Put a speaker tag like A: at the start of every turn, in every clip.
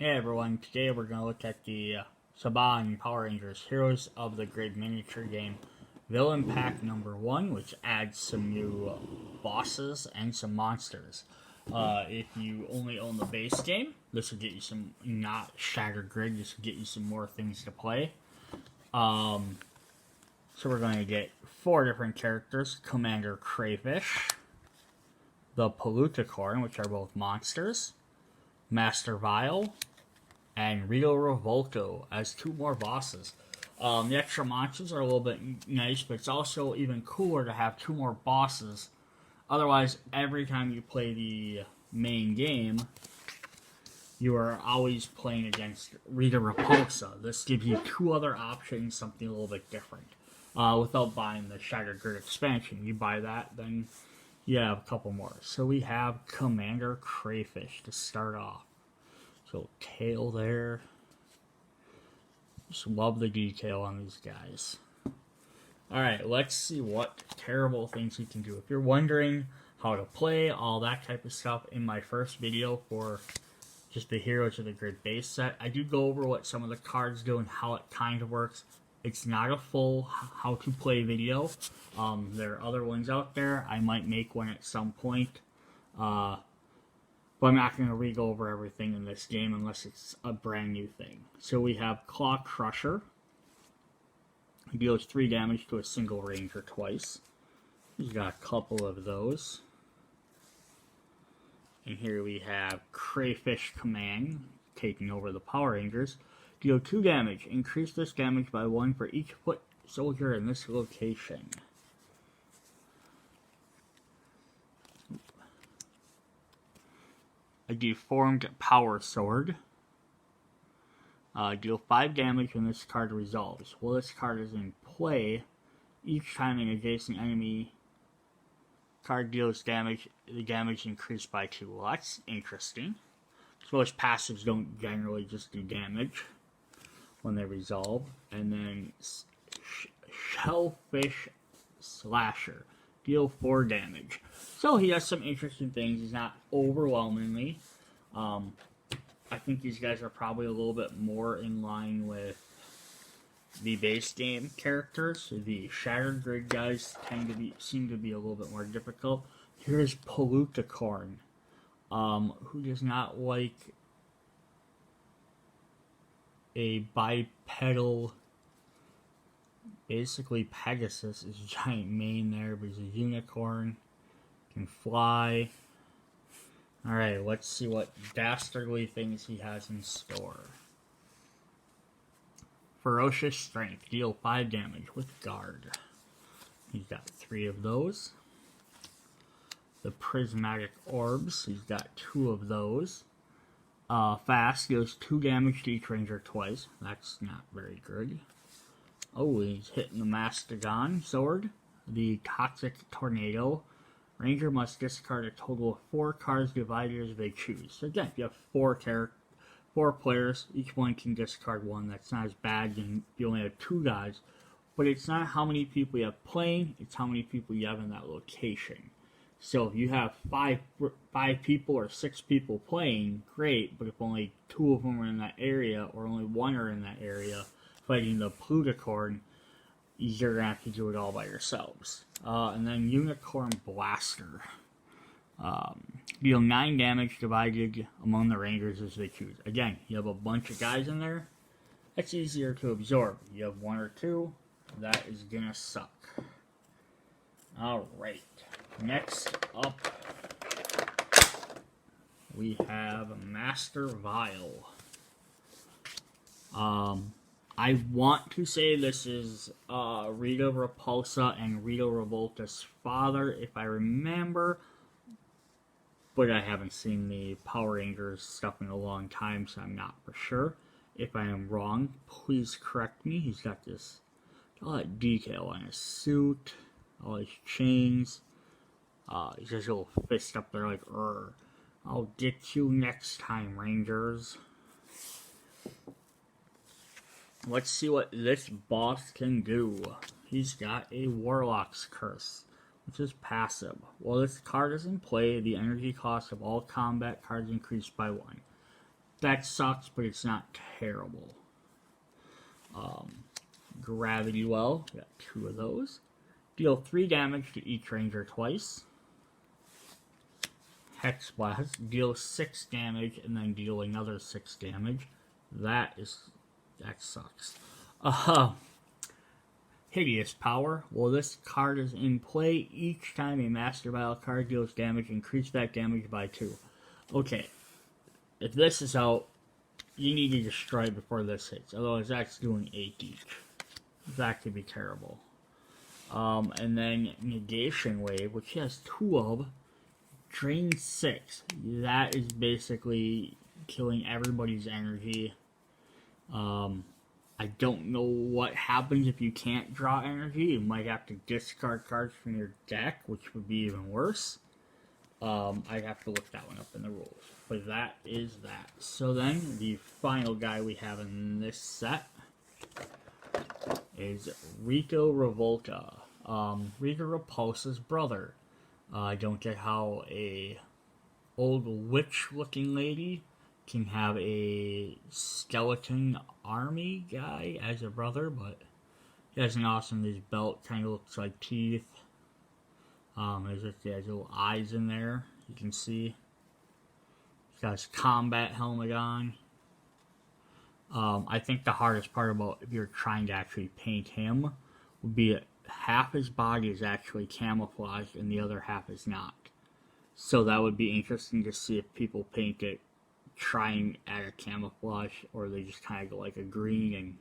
A: Hey everyone, today we're going to look at the Saban Power Rangers Heroes of the Grid miniature game Villain Pack number 1, which adds some new bosses and some monsters. If you only own the base game, this will get you some, not Shattered Grid, this will get you some more things to play. So we're going to get 4 different characters: Commander Crayfish, the Poluticorn, which are both monsters, Master Vile, and Rio Revolto as 2 more bosses. The extra monsters are a little bit nice, but it's also even cooler to have 2 more bosses. Otherwise, every time you play the main game, you are always playing against Rita Repulsa. This gives you 2 other options, something a little bit different. Without buying the Shattered Grid expansion. You buy that, then you have a couple more. So we have Commander Crayfish to start off. So tail there. Just love the detail on these guys. Alright, let's see what terrible things you can do. If you're wondering how to play, all that type of stuff, in my first video for just the Heroes of the Grid base set, I do go over what some of the cards do and how it kind of works. It's not a full how to play video. There are other ones out there. I might make one at some point. But I'm not going to re-go over everything in this game unless it's a brand new thing. So we have Claw Crusher. He deals 3 damage to a single ranger twice. He's got a couple of those. And here we have Crayfish Command, taking over the Power Rangers. Deal 2 damage. Increase this damage by 1 for each foot soldier in this location. A deformed Power Sword. Deal 5 damage when this card resolves. While this card is in play, each time an adjacent enemy card deals damage, the damage increased by 2. Well, that's interesting. Most passives don't generally just do damage when they resolve. And then Shellfish Slasher. Deal 4 damage. So he has some interesting things. He's not overwhelmingly. I think these guys are probably a little bit more in line with the base game characters. The Shattered Grid guys seem to be a little bit more difficult. Here's Poluticorn, who does not like a bipedal, basically Pegasus, is a giant mane there, but he's a unicorn, can fly. Alright, let's see what dastardly things he has in store. Ferocious Strength, deal 5 damage with Guard. He's got 3 of those. The Prismatic Orbs, he's got 2 of those. Fast, deals 2 damage to each ranger twice. That's not very good. Oh, he's hitting the Mastodon Sword. The Toxic Tornado. Ranger must discard a total of 4 cards divided as they choose. So again, if you have 4 players, each one can discard 1. That's not as bad than if you only have 2 guys. But it's not how many people you have playing, it's how many people you have in that location. So if you have 5 people or 6 people playing, great, but if only 2 of them are in that area, or only 1 are in that area fighting the Poluticorn, you're going to have to do it all by yourselves. And then Unicorn Blaster. Deal 9 damage divided among the Rangers as they choose. Again, you have a bunch of guys in there. That's easier to absorb. You have 1 or 2. That is going to suck. Alright. Next up, we have Master Vile. I want to say this is Rita Repulsa and Rita Revolta's father, if I remember. But I haven't seen the Power Rangers stuff in a long time, so I'm not for sure. If I am wrong, please correct me. He's got this all that detail on his suit, all his chains. He's just a little fist up there like, I'll get you next time, Rangers. Let's see what this boss can do. He's got a Warlock's Curse, which is passive. While this card is in play, the energy cost of all combat cards increased by 1. that sucks, but it's not terrible. Gravity Well, got 2 of those. Deal 3 damage to each ranger twice. Hex Blast, deal 6 damage and then deal another 6 damage. That sucks. Hideous Power. Well, this card is in play. Each time a Master Battle card deals damage, increase that damage by 2. Okay, if this is out, you need to destroy before this hits. Otherwise, that's doing 8 each. That could be terrible. And then Negation Wave, which he has 2 of. Drain 6. That is basically killing everybody's energy. I don't know what happens if you can't draw energy. You might have to discard cards from your deck, which would be even worse. I'd have to look that one up in the rules. But that is that. So then, the final guy we have in this set is Rito Revolta. Rita Repulsa's brother. I don't get how a old witch-looking lady can have a skeleton army guy as a brother, but he has an awesome, his belt kind of looks like teeth. He has little eyes in there, you can see. He's got his combat helmet on. I think the hardest part about if you're trying to actually paint him would be half his body is actually camouflaged and the other half is not. So that would be interesting to see if people paint it trying at a camouflage or they just kind of go like a green and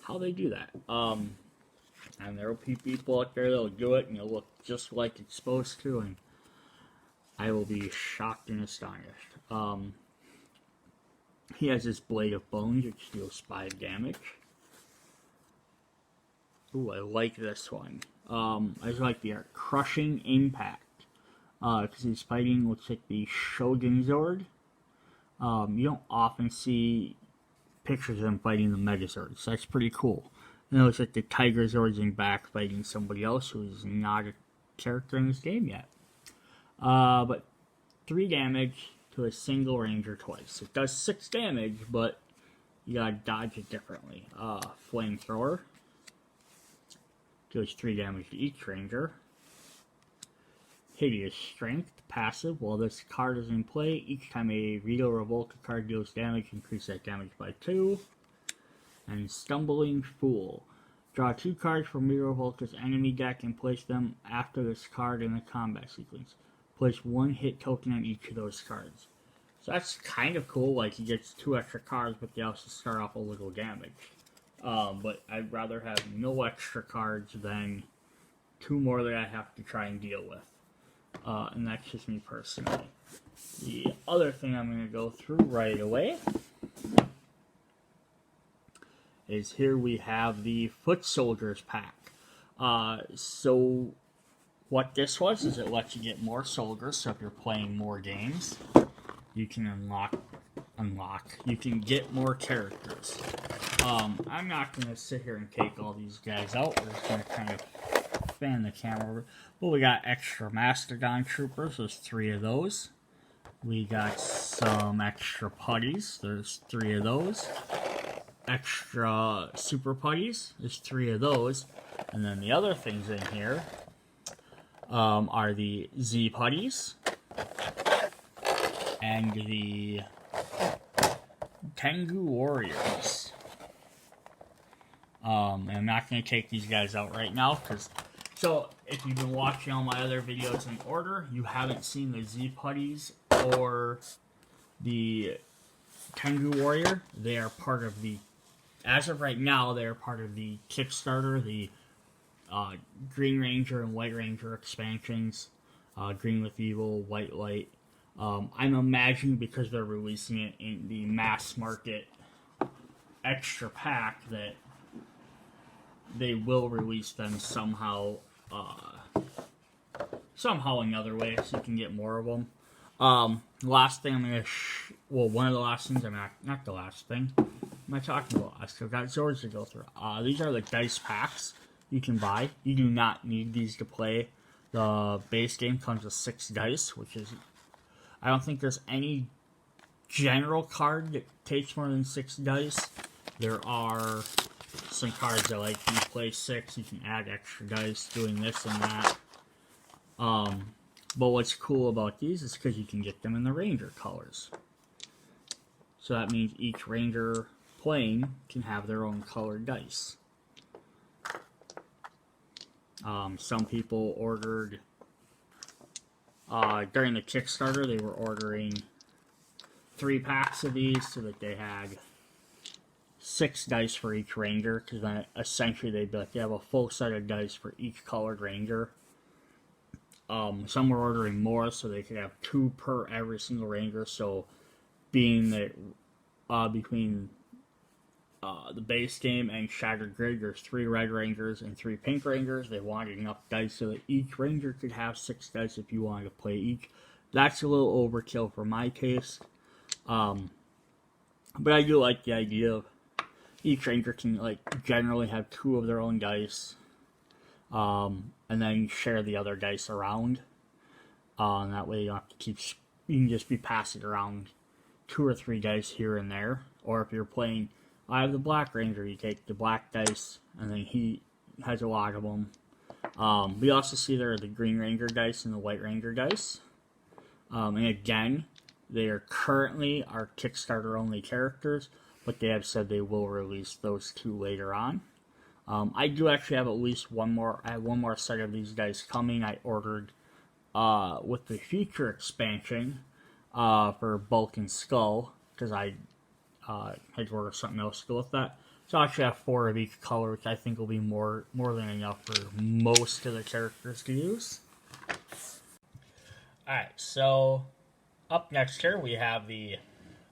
A: how they do that. And there will be people out there that will do it and it'll look just like it's supposed to, and I will be shocked and astonished. He has this Blade of Bones, which deals 5 damage. Ooh, I like this one. I just like the art. Crushing Impact. Because he's fighting, looks like the Shogun Zord. You don't often see pictures of him fighting the Megazord, so that's pretty cool. And it looks like the Tiger Zord's in back fighting somebody else who is not a character in this game yet. But 3 damage to a single ranger twice. It does 6 damage, but you gotta dodge it differently. Flamethrower. Deals 3 damage to each ranger. Hideous Strength, passive. While this card is in play, each time a Rito Revolta card deals damage, increase that damage by 2. And Stumbling Fool. Draw 2 cards from Rito Revolta's enemy deck and place them after this card in the combat sequence. Place 1 hit token on each of those cards. So that's kind of cool, like he gets 2 extra cards, but they also start off a little damage. But I'd rather have no extra cards than 2 more that I have to try and deal with. And that's just me personally. The other thing I'm going to go through right away is here we have the Foot Soldiers pack. So what this was is it lets you get more soldiers, so if you're playing more games, you can you can get more characters. I'm not going to sit here and take all these guys out. We're just going to kind of fan the camera over. Well, we got extra Mastodon Troopers. There's 3 of those. We got some extra putties. There's 3 of those. Extra Super Putties. There's 3 of those. And then the other things in here are the Z Putties and the Tengu Warriors. And I'm not going to take these guys out right now because... So, if you've been watching all my other videos in order, you haven't seen the Z Putties or the Tengu Warrior. They are part of the... As of right now, they are part of the Kickstarter, the Green Ranger and White Ranger expansions. Green with Evil, White Light. I'm imagining because they're releasing it in the mass market extra pack that they will release them somehow another way so you can get more of them. Last thing I'm going to one of the last things, not the last thing. What am I talking about? I still got Zords to go through. These are the dice packs you can buy. You do not need these to play. The base game comes with 6 dice, which is... I don't think there's any general card that takes more than 6 dice. There are some cards that, like, you play 6, you can add extra dice doing this and that. But what's cool about these is because you can get them in the Ranger colors. So that means each Ranger playing can have their own colored dice. Some people ordered, during the Kickstarter, they were ordering 3 packs of these so that they had 6 dice for each Ranger, because then essentially they'd be like, they have a full set of dice for each colored Ranger. Some were ordering more so they could have 2 per every single Ranger, so being that between the base game and Shattered Grid, there's 3 red Rangers and 3 pink Rangers. They wanted enough dice so that each Ranger could have 6 dice if you wanted to play each. That's a little overkill for my taste. But I do like the idea of each Ranger can, like, generally have 2 of their own dice. And then share the other dice around. And that way you don't have to keep, you can just be passing around 2 or 3 dice here and there. Or if you're playing, I have the Black Ranger, you take the black dice, and then he has a lot of them. We also see there are the Green Ranger dice and the White Ranger dice. And again, they are currently our Kickstarter only characters, but they have said they will release those 2 later on. I do actually have at least one more set of these dice coming. I ordered with the future expansion for Bulk and Skull, because I had to order something else to go with that. So I actually have 4 of each color, which I think will be more than enough for most of the characters to use. Alright, so up next here we have the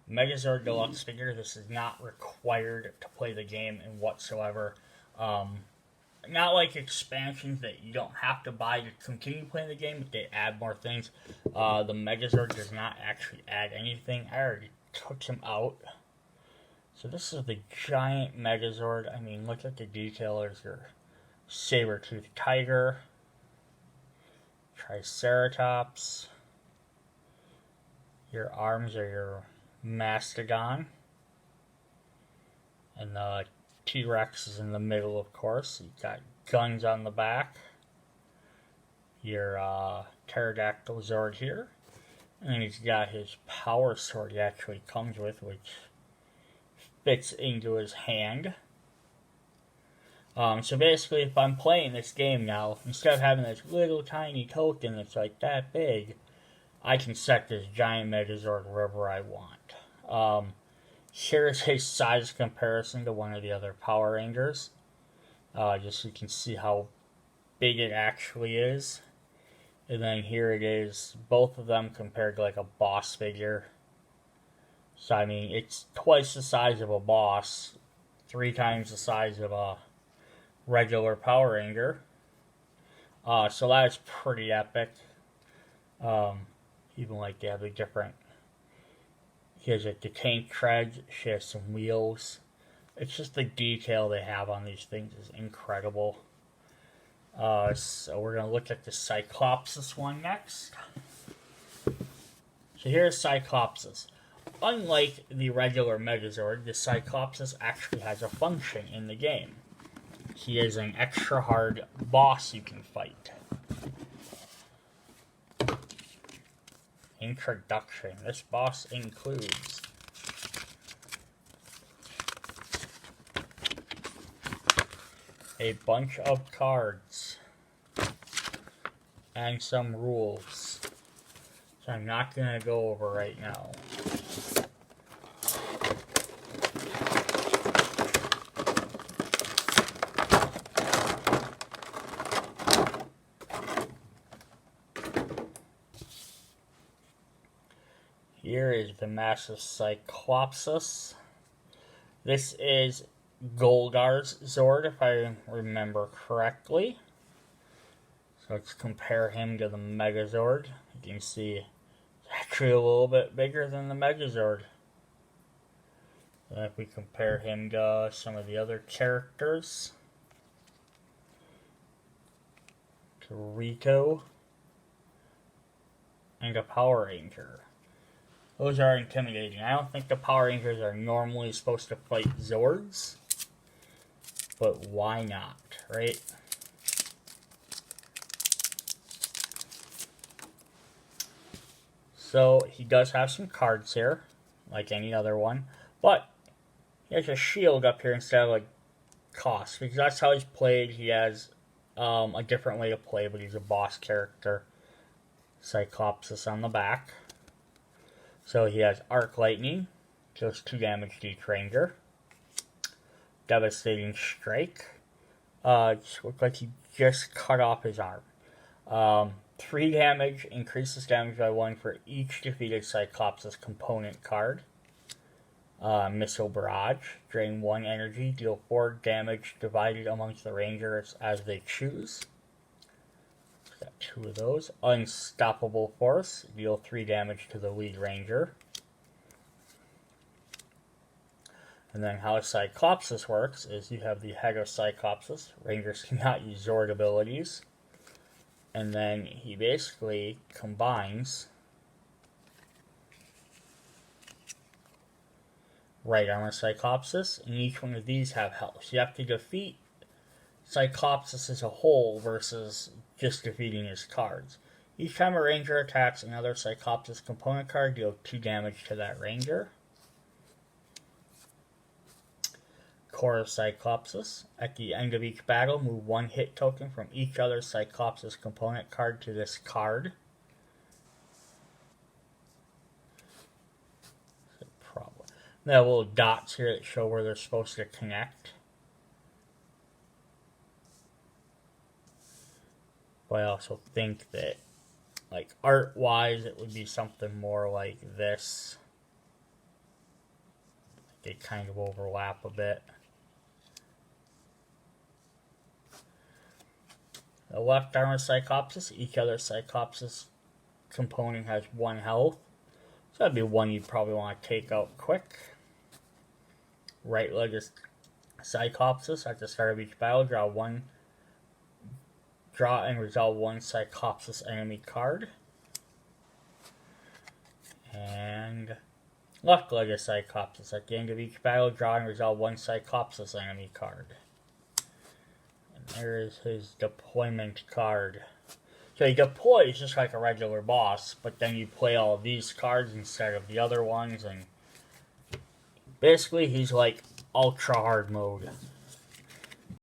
A: Megazord Deluxe figure. This is not required to play the game in whatsoever. Not like expansions that you don't have to buy to continue playing the game, but they add more things. The Megazord does not actually add anything. I already took him out. So this is the giant Megazord. I mean, look at the detail. There's your saber-toothed tiger, Triceratops. Your arms are your mastodon, and the T-Rex is in the middle, of course. You've got guns on the back. Your pterodactyl Zord here. And then he's got his power sword he actually comes with, which fits into his hand. So basically, if I'm playing this game now, instead of having this little tiny token that's like that big, I can set this giant Megazord wherever I want. Here's a size comparison to one of the other Power Rangers. Just so you can see how big it actually is. And then here it is, both of them compared to like a boss figure. So I mean, it's twice the size of a boss, 3 times the size of a regular Power Ranger. So that's pretty epic. Even like they have a different, he has like the tank treads, she has some wheels. It's just the detail they have on these things is incredible. So we're going to look at the Cyclopsis one next. So here's Cyclopsis. Unlike the regular Megazord, the Cyclopsis actually has a function in the game. He is an extra hard boss you can fight. Introduction. This boss includes a bunch of cards and some rules. So I'm not going to go over right now. Here is the massive Cyclopsis. This is Golgar's Zord, if I remember correctly. So let's compare him to the Megazord. You can see it's actually a little bit bigger than the Megazord. And if we compare him to some of the other characters, to Rico and a Power Ranger. Those are intimidating. I don't think the Power Rangers are normally supposed to fight Zords. But why not, right? So he does have some cards here, like any other one. But he has a shield up here instead of like cost. Because that's how he's played. He has a different way to play, but he's a boss character. Cyclopsis on the back. So he has Arc Lightning, deals 2 damage to each ranger. Devastating Strike. It looks like he just cut off his arm. 3 damage, increases damage by 1 for each defeated Cyclopsis component card. Missile Barrage, drain 1 energy, deal 4 damage divided amongst the rangers as they choose. Got 2 of those. Unstoppable Force, deal 3 damage to the lead ranger. And then how Cyclopsis works is you have the head of Cyclopsis. Rangers cannot use Zord abilities. And then he basically combines right armor Cyclopsis, and each one of these have health. So you have to defeat Cyclopsis as a whole versus just defeating his cards. Each time a ranger attacks another Cyclopsis component card, deal 2 damage to that ranger. Core of Cyclopsis. At the end of each battle, move 1 hit token from each other Cyclopsis component card to this card. They have little dots here that show where they're supposed to connect. But I also think that, like, art-wise, it would be something more like this. They kind of overlap a bit. The left arm of Cyclopsis, each other Cyclopsis component has 1 health. So that'd be one you'd probably want to take out quick. Right leg is Cyclopsis. At the start of each battle, draw and resolve 1 Cyclopsis enemy card. And left leg is Cyclopsis. At the end of each battle, draw and resolve 1 Cyclopsis enemy card. And there is his deployment card. So he deploys just like a regular boss, but then you play all of these cards instead of the other ones, and basically he's like ultra hard mode.